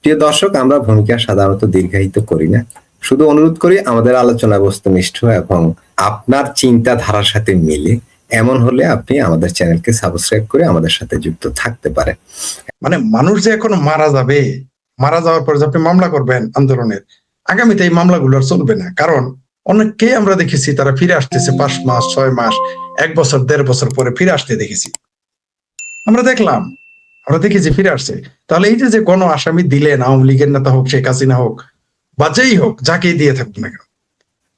প্রিয় দর্শক, আমরা ভূমিকা সাধারণত দীর্ঘায়িত করি না, শুধু অনুরোধ করি আমাদের আলোচনা বস্তুনিষ্ঠ এবং আপনার চিন্তাধারার সাথে মিলে। এমন হলে আপনি আমাদের চ্যানেলকে সাবস্ক্রাইব করে আমাদের সাথে যুক্ত থাকতে পারেন। মানে মানুষ যে এখন মারা যাবে, মারা যাওয়ার পরে যে আপনি মামলা করবেন আন্দোলনের, আগামীতে এই মামলাগুলো আর চলবে না। কারণ অনেককেই আমরা দেখেছি তারা ফিরে আসতেছে 5 মাস 6 মাস 1 বছর 1.5 বছর পরে ফিরে আসতে দেখেছি। আমরা দেখেছি ফিরে আসছে। তাহলে এই যে গণ আসামি দিলেন, আওয়ামী লীগের নেতা হোক, শেখ হাসিনা হোক বা যেই হোক, যাকেই দিয়ে থাকুক না কেন,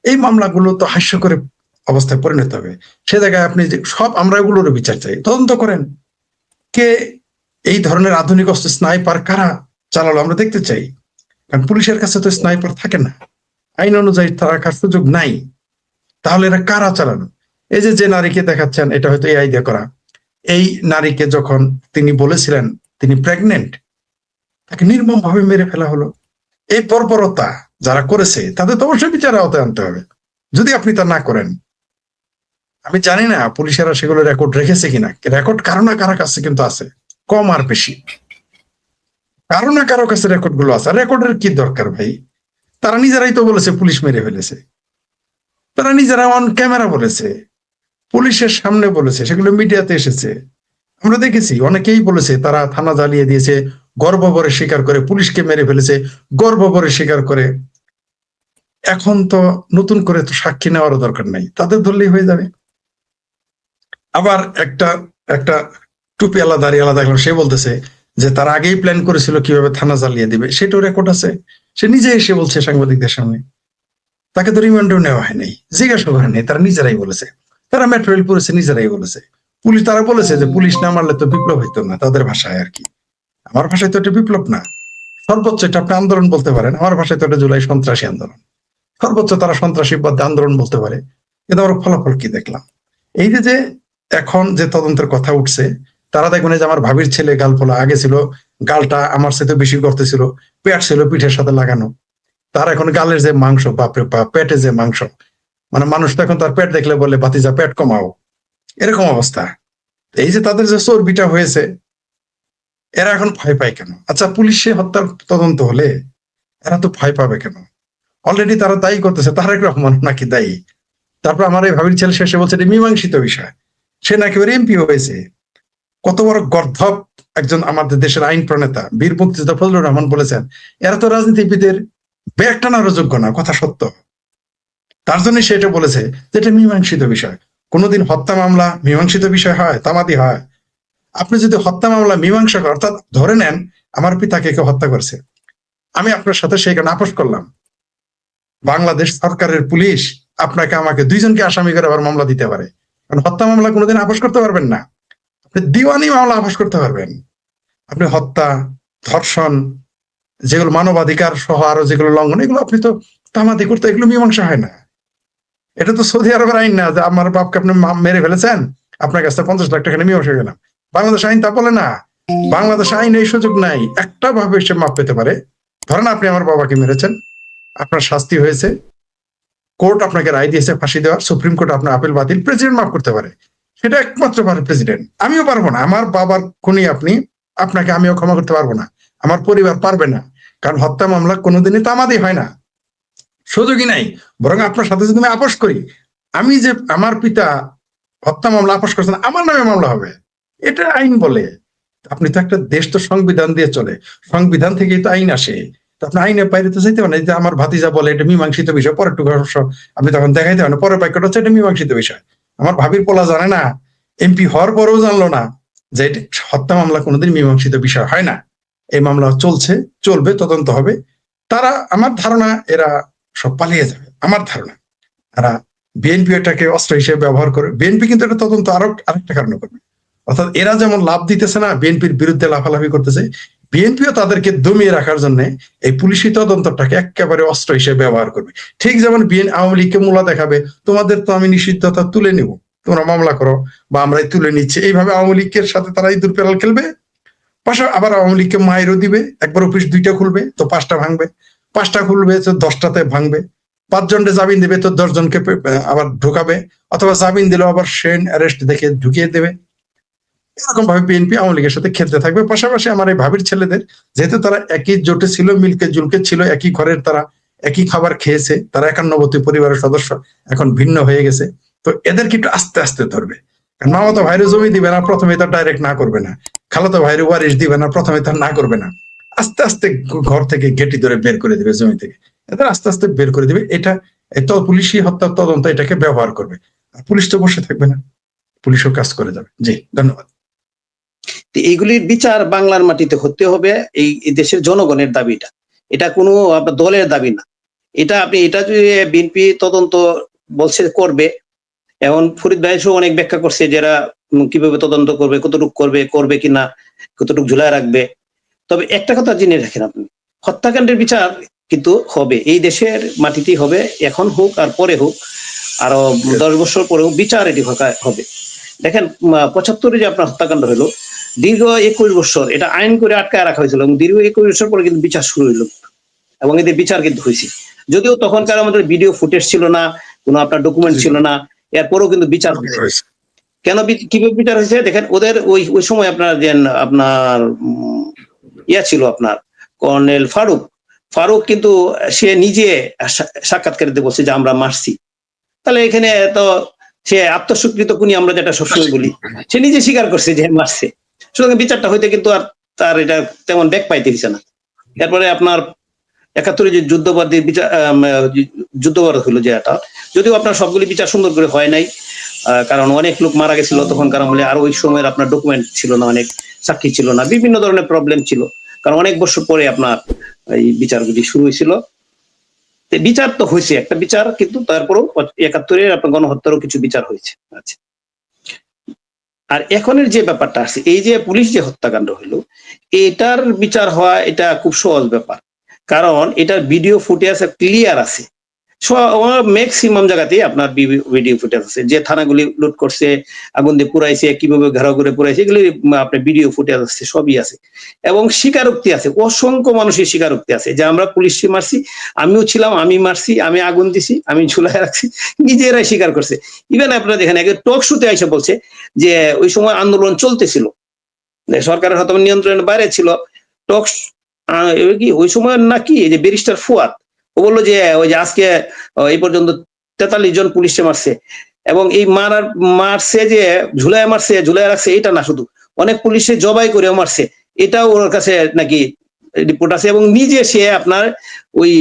এই মামলাগুলো তো হাস্যকর অবস্থায় পরিণত হবে। সে জায়গায় আপনি যে সব আমরা এগুলোর বিচার চাই, তদন্ত করেন কে এই ধরনের আধুনিক অস্ত্র স্নাইপার কারা চালালো আমরা দেখতে চাই। কারণ পুলিশের কাছে তো স্নাইপার থাকে না, আইন অনুযায়ী রাখার সুযোগ নাই। তাহলে এরা কারা চালানো? এই যে নারীকে দেখাচ্ছেন, এটা হয়তো এআই দিয়ে করা। এই নারীকে যখন তিনি বলেছিলেন তিনি প্রেগনেন্ট, তাকে নির্মম ভাবে মেরে ফেলা হলো। এই বর্বরতা যারা করেছে তাদের তো অবশ্যই বিচারের আওতায় আনতে হবে, যদি আপনি তা না করেন। আমি জানি না পুলিশেরা সেগুলো রেকর্ড রেখেছে কিনা, রেকর্ড কারো না কারো কাছে কিন্তু আছে, কম আর বেশি কারো না কারো কাছে রেকর্ড গুলো আছে। রেকর্ডের কি দরকার ভাই? তারা নিজেরাই তো বলেছে পুলিশ মেরে ফেলেছে, তারা নিজেরা অন ক্যামেরা বলেছে, পুলিশের সামনে বলেছে, সেগুলো মিডিয়াতে এসেছে, আমরা দেখেছি। অনেকেই বলেছে তারা থানা জ্বালিয়ে দিয়েছে, গর্বভরে স্বীকার করে পুলিশকে মেরে ফেলেছে, গর্বভরে স্বীকার করে। এখন তো নতুন করে তো সাক্ষী নেওয়ারও দরকার নাই, তাদের ধরলেই হয়ে যাবে। আবার একটা একটা টুপি আলাদা দাঁড়িয়ে আলাদা দেখলাম, সে বলতেছে যে তারা আগেই প্ল্যান করেছিল কিভাবে থানা জ্বালিয়ে দিবে, সেটাও রেকর্ড আছে। সে নিজে এসে বলছে সাংবাদিকদের সামনে, তাকে তো রিমান্ডও নেওয়া হয়নি, জিজ্ঞাসা করে নেই, তারা নিজেরাই বলেছে। তারা মেট্রোরেল পুলিশে নিজেরাই বলেছে, পুলিশ তারা বলেছে যে পুলিশ না মারলে তো বিপ্লব হইতো না, তাদের ভাষায় আর কি। আমার ভাষায় তো এটা বিপ্লব না, সর্বোচ্চ এটা আপনি আন্দোলন বলতে পারেন। আমার ভাষায় তো এটা জুলাই সন্ত্রাসী আন্দোলন, সর্বোচ্চ তারা সন্ত্রাসীবাদ আন্দোলন বলতে পারে। কিন্তু আমরা ফলাফল কি দেখলাম? এই যে এখন যে তদন্তের কথা উঠছে, তারা দেখবেন যে আমার ভাবির ছেলে গালপোলা, আগে ছিল গালটা আমার সাথে বেশি করতেছিল, পেট ছিল পিঠের সাথে লাগানো, তার এখন গালের যে মাংস, বাপরে বাপ, পেটে যে মাংস, মানে মানুষ তো এখন তার পেট দেখলে বলে বাতিজা পেট কমাও, এরকম অবস্থা। এই যে তাদের যে চর্বিটা হয়েছে, এরা এখন ভয় পায় কেন? আচ্ছা, পুলিশে হত্যার তদন্ত হলে এরা তো ভয় পাবে কেন? অলরেডি তারা দায়ী করতেছে, তারেক রহমান নাকি দায়ী। তারপর আমার এই ভাবির ছেলে শেষে বলছে এটা মীমাংসিত বিষয়, সে নাকি ওর এমপি হয়েছে। কত বড় গর্ধব একজন আমাদের দেশের আইন প্রণেতা বীর মুক্তিযোদ্ধা ফজলুর রহমান বলেছেন, এরা তো রাজনীতিবিদের ব্যাগ টানার যোগ্য না, কথা সত্য। তার জন্য সে এটা বলেছে যে এটা মীমাংসিত বিষয়। কোনোদিন হত্যা মামলা মীমাংসিত বিষয় হয়? তামাদি হয়? আপনি যদি হত্যা মামলা মীমাংসা করেন, অর্থাৎ ধরে নেন আমার পিতাকে কেউ হত্যা করছে, আমি আপনার সাথে সেখানে আপোষ করলাম, বাংলাদেশ সরকারের পুলিশ আপনাকে আমাকে দুইজনকে আসামি করে আবার মামলা দিতে পারে। কারণ হত্যা মামলা কোনোদিন আপোষ করতে পারবেন না, আপনি দিওয়ানি মামলা আপোষ করতে পারবেন। আপনি হত্যা, ধর্ষণ, যেগুলো মানবাধিকার সহ আরো যেগুলো লঙ্ঘন, এগুলো আপনি তো তামাদি করতে, এগুলো মীমাংসা হয় না। এটা তো সৌদি আরবের আইন না যে আমার বাপকে আপনি মেরে ফেলেছেন, আপনার কাছে 50 লাখ টাকা মীমাংসা গেলাম। বাংলাদেশ আইন তা বলে না। বাংলাদেশ আইন এই সুযোগ নাই, একটা ভাবে সে মাপ পেতে পারে। ধরেন আপনি আমার বাবাকে মেরেছেন, আপনার শাস্তি হয়েছে, কোর্ট আপনাকে রায় দিয়েছে ফাঁসি দেওয়ার, সুপ্রিম কোর্ট আপনার আপিল বাতিল, প্রেসিডেন্ট মাফ করতে পারে, সেটা একমাত্র পারে প্রেসিডেন্ট। আমিও পারবো না, আমার বাবার খুনি আপনি, আপনাকে আমিও ক্ষমা করতে পারবো না, আমার পরিবার পারবে না। কারণ হত্যা মামলা কোনোদিনই তামাদি হয় না, সুযোগই নাই। বরং আপনার সাথে যদি আমি আপোষ করি, আমি যে আমার পিতা হত্যা মামলা আপোষ করছেন, আমার নামে মামলা হবে, এটা আইন বলে। আপনি তো একটা দেশ তো সংবিধান দিয়ে চলে, সংবিধান থেকেই তো আইন আসে। আপনি আইনের বাইরে তো চাইতে পারেন। যে আমার ভাতিজা বলে এটা মীমাংসিত বিষয়, পরের টুকু আপনি তখন দেখাইতে পারেন, পরের বাক্যটা হচ্ছে এটা মীমাংসিত বিষয়। আমার ভাবির পোলা জানে না, এমপি হওয়ার পরেও জানলো না যে হত্যা মামলা কোনোদিন মীমাংসিত বিষয় হয় না। এই মামলা চলছে, চলবে, তদন্ত হবে। তারা, আমার ধারণা এরা সব পালিয়ে যাবে, আমার ধারণা। তারা বিএনপি এটাকে অস্ত্র হিসেবে ব্যবহার করে, বিএনপি কিন্তু এটা তদন্ত আরেকটা কারণে করবে। অর্থাৎ এরা যেমন লাভ দিতেছে না, বিএনপির বিরুদ্ধে লাফালাফি করতেছে, বিএনপিও তাদেরকে দমিয়ে রাখার জন্য এই পুলিশি তদন্তটাকে একেবারে অস্ত্র হিসেবে ব্যবহার করবে। ঠিক যেমন আওয়ামী লীগকে মূলা দেখাবে, তোমাদের তো আমি নিষিদ্ধতা তুলে নিব, তোমরা মামলা করো, বা আমরাই তুলে নিচ্ছি, এইভাবে আওয়ামী লীগের সাথে তারা ইঁদুর পেরাল খেলবে। পাশা আবার আওয়ামী লীগকে মাইরও দিবে, একবার অফিস 2টা খুলবে তো 5টা ভাঙবে, 5টা খুলবে তো 10টাতে ভাঙবে, 5 জনকে জামিন দেবে তো 10 জনকে আবার ঢুকাবে, অথবা জামিন দিলেও আবার সেন অ্যারেস্ট দেখে ঢুকিয়ে দেবে। এরকম ভাবে বিএনপি আওয়ামী লীগের সাথে খেলতে থাকবে। পাশাপাশি আমার এই ভাবির ছেলেদের, যেহেতু তারা একই জোটে ছিল, মিলকে জুলকে ছিল, একই ঘরের তারা একই খাবার খেয়েছে, তারা 91 পরিবারের সদস্য, এখন ভিন্ন হয়ে গেছে। তো এদেরকে একটু আস্তে আস্তে ধরবে। কারণ মামাতো ভাইরে জমি দিবে না, প্রথমে তার ডাইরেক্ট না করবে না। খালাতো ভাইরে ওয়ারিশ দিবে না, প্রথমে তার না করবে না। আস্তে আস্তে ঘর থেকে গেটি ধরে বের করে দিবে জমি থেকে, এদের আস্তে আস্তে বের করে দিবে। এটা তো পুলিশি হত্যার তদন্ত এটাকে ব্যবহার করবে। আর পুলিশ তো বসে থাকবে না, পুলিশও কাজ করে যাবে। জি, ধন্যবাদ। এইগুলির বিচার বাংলার মাটিতে হতে হবে, এই দেশের জনগণের দাবিটা, এটা কোনো আপনার দলের দাবি না। এটা আপনি এটা যদি বিএনপি তদন্ত বলছে করবে, এখন ফরিদ ভাই অনেক ব্যাখ্যা করছে যারা কিভাবে তদন্ত করবে, কতটুকু করবে কিনা, কতটুকু ঝুলায় রাখবে। তবে একটা কথা জেনে রাখেন আপনি, হত্যাকাণ্ডের বিচার কিন্তু হবে, এই দেশের মাটিতেই হবে, এখন হোক আর পরে হোক, আরো 10 বছর পরেও বিচার এটি হবে। দেখেন 75-এ যে আপনার হত্যাকাণ্ড হলো, দীর্ঘ 21 বছর এটা আইন করে আটকায় রাখা হয়েছিল, এবং দীর্ঘ 21 বছর পরে কিন্তু বিচার শুরু হইলো, এবং এদের বিচার কিন্তু হয়েছে। যদিও তখনকার আমাদের ভিডিও ফুটেজ ছিল না, কোনো আপনার ডকুমেন্ট ছিল না, এরপরেও কিন্তু বিচার হয়েছে। কেন কিভাবে বিচার হয়েছে দেখেন, ওদের ওই সময় আপনার যে আপনার ইয়া ছিল আপনার কর্নেল ফারুক কিন্তু সে নিজে সাক্ষাৎকারে বলছে যে আমরা মারছি। তাহলে এখানে তো সে আত্মস্বীকৃত খুনি, আমরা যেটা সবসময় বলি, সে নিজে স্বীকার করছে যে মারছে। সুতরাং বিচারটা হইতে কিন্তু আর তার এটা তেমন ব্যাক পাইতেছে না। তারপরে আপনার 71 যে যুদ্ধবাদ হলো যে এটা, যদিও আপনার সবগুলি বিচার সুন্দর করে হয় নাই, কারণ অনেক লোক মারা গেছিল তখনকার আমলে, আর ওই সময়ের আপনার ডকুমেন্ট ছিল না, অনেক সাক্ষী ছিল না, বিভিন্ন ধরনের প্রবলেম ছিল, কারণ অনেক বছর পরে আপনার এই বিচারগুলি শুরু হয়েছিল। বিচার তো হয়েছে একটা বিচার, কিন্তু তারপরও 71-এর আপনার গণহত্যারও কিছু বিচার হয়েছে। আচ্ছা, আর এখনের যে ব্যাপারটা আছে, এই যে পুলিশ যে হত্যাকাণ্ড হলো, এটার বিচার হওয়া এটা খুব সহজ ব্যাপার, কারণ এটার ভিডিও ফুটেজ ক্লিয়ার আছে। ম্যাক্সিমাম জায়গাতেই আপনার ভিডিও ফুটেজ আছে, যে থানাগুলি লুট করছে, আগুন দিয়ে পুরাইছে, কিভাবে ঘেরাও করে পুরাইছে, এগুলি আপনার ভিডিও ফুটেজ আছে, সবই আছে। এবং স্বীকারোক্তি আছে, অসংখ্য মানুষের স্বীকারোক্তি আছে যে আমরা পুলিশকে মারছি, আমিও ছিলাম, আমি মারছি, আমি আগুন দিছি, আমি ঝুলাই রাখছি, নিজেরাই স্বীকার করছে। ইভেন আপনারা দেখেন আগে টক শুতে এসে বলছে যে ওই সময় আন্দোলন চলতেছিল, সরকারের হয়তো নিয়ন্ত্রণের বাইরে ছিল, টক কি ওই সময় নাকি এই যে ব্যারিস্টার ফুয়াদ, ও বললো যে ওই যে আজকে এই পর্যন্ত 43 জন পুলিশে মারছে, এবং এই মারছে যে ঝুলাই মারছে, ঝুলাই রাখছে, এটা না, শুধু অনেক পুলিশে জবাই করেও মারছে, এটাও ওর কাছে নাকি রিপোর্ট আছে। এবং নিজে সে আপনার ওই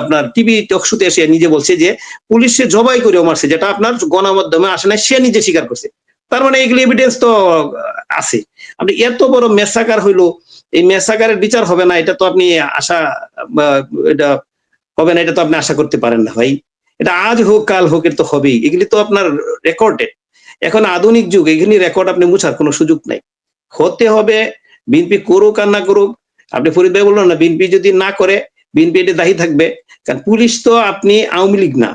আপনার টিভি টক শুতে এসে নিজে বলছে যে পুলিশে জবাই করেও মারছে, যেটা আপনার গণমাধ্যমে আসে না, সে নিজে স্বীকার করছে। তার মানে এগুলো এভিডেন্স তো আছে। আপনি এত বড় মেসাকার হইলো, এই মেসাকারের বিচার হবে না, এটা তো আপনি আশা এটা হবে না, এটা তো আপনি আশা করতে পারেন না ভাই। এটা আজ হোক কাল হোক, এটা তো হবেই, এগুলি তো আপনার রেকর্ডে। এখন আধুনিক যুগ, এগুলি রেকর্ড আপনি মুছার কোনো সুযোগ নাই, হতে হবে। বিএনপি করুক আর না করুক, আপনি ফরিদ ভাই বললেন না, বিএনপি যদি না করে বিএনপি এটা দায়ী থাকবে, কারণ পুলিশ তো আপনি আওয়ামী লীগ না,